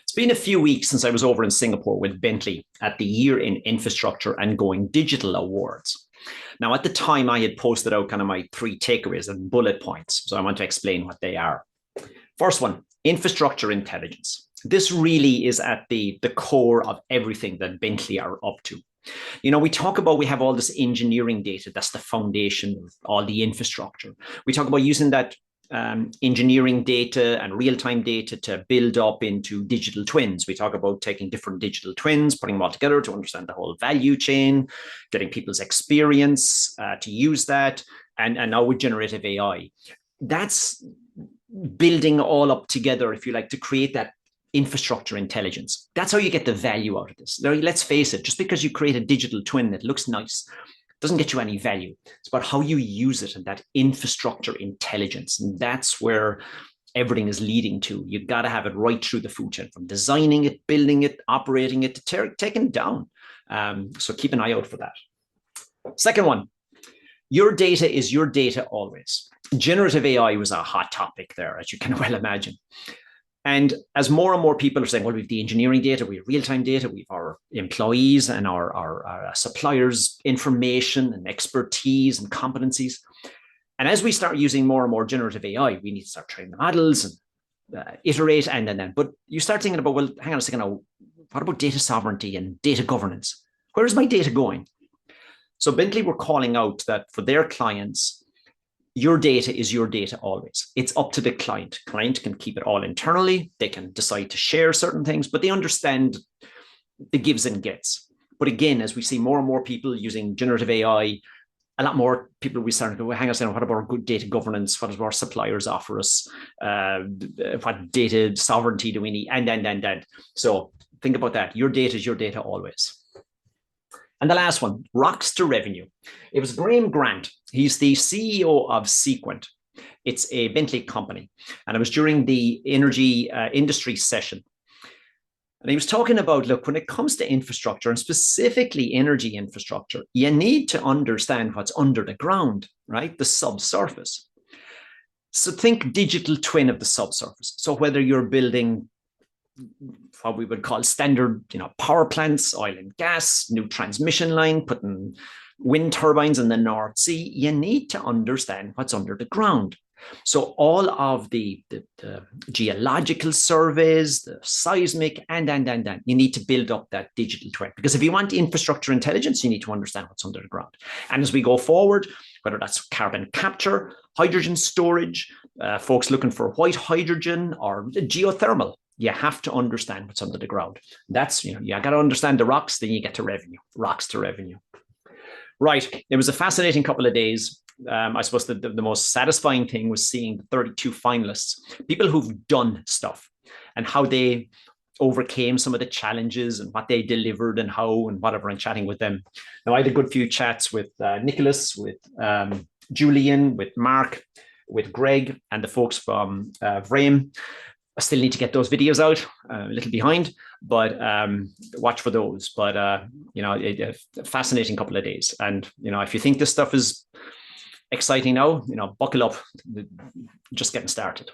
It's been a few weeks since I was over in Singapore with Bentley at the Year in Infrastructure and Going Digital Awards. Now, at the time, I had posted out kind of my three takeaways and bullet points. So I want to explain what they are. First one, infrastructure intelligence. This really is at the core of everything that Bentley are up to. You know, we talk about we have all this engineering data. That's the foundation of all the infrastructure. We talk about using that engineering data and real-time data to build up into digital twins. We talk about taking different digital twins, putting them all together to understand the whole value chain, getting people's experience to use that, and now with generative AI. That's building all up together, if you like, to create that infrastructure intelligence. That's how you get the value out of this. Now, let's face it, just because you create a digital twin that looks nice doesn't get you any value. It's about how you use it and that infrastructure intelligence. And that's where everything is leading to. You've got to have it right through the food chain, from designing it, building it, operating it, to taking it down. So keep an eye out for that. Second one, your data is your data always. Generative AI was a hot topic there, as you can well imagine. And as more and more people are saying, well, we have the engineering data, we have real-time data, we have our employees and our suppliers' information and expertise and competencies. And as we start using more and more generative AI, we need to start training the models and iterate and then. But you start thinking about, well, hang on a second now, what about data sovereignty and data governance? Where is my data going? So Bentley were calling out that for their clients, your data is your data always. It's up to the client. Client can keep it all internally. They can decide to share certain things, but they understand the gives and gets. But again, as we see more and more people using generative AI, a lot more people we start to go, hang on a second, what about our good data governance? What does our suppliers offer us? What data sovereignty do we need? And. So think about that. Your data is your data always. And the last one, rocks to revenue. It was Graham Grant. He's the CEO of Sequent. It's a Bentley company. And it was during the energy industry session. And he was talking about, look, when it comes to infrastructure, and specifically energy infrastructure, you need to understand what's under the ground, right? The subsurface. So think digital twin of the subsurface. So whether you're building what we would call standard, power plants, oil and gas, new transmission line, putting wind turbines in the North Sea, you need to understand what's under the ground. So all of the geological surveys, the seismic, and you need to build up that digital twin. Because if you want infrastructure intelligence, you need to understand what's under the ground. And as we go forward, whether that's carbon capture, hydrogen storage, folks looking for white hydrogen or geothermal, you have to understand what's under the ground. That's, you got to understand the rocks, then you get to revenue, rocks to revenue. Right. It was a fascinating couple of days. I suppose the most satisfying thing was seeing the 32 finalists, people who've done stuff and how they overcame some of the challenges and what they delivered and how and whatever, and chatting with them. Now, I had a good few chats with Nicholas, with Julian, with Mark, with Greg, and the folks from Vrame. I still need to get those videos out, a little behind, but watch for those. But, a fascinating couple of days. And, if you think this stuff is exciting now, buckle up, just getting started.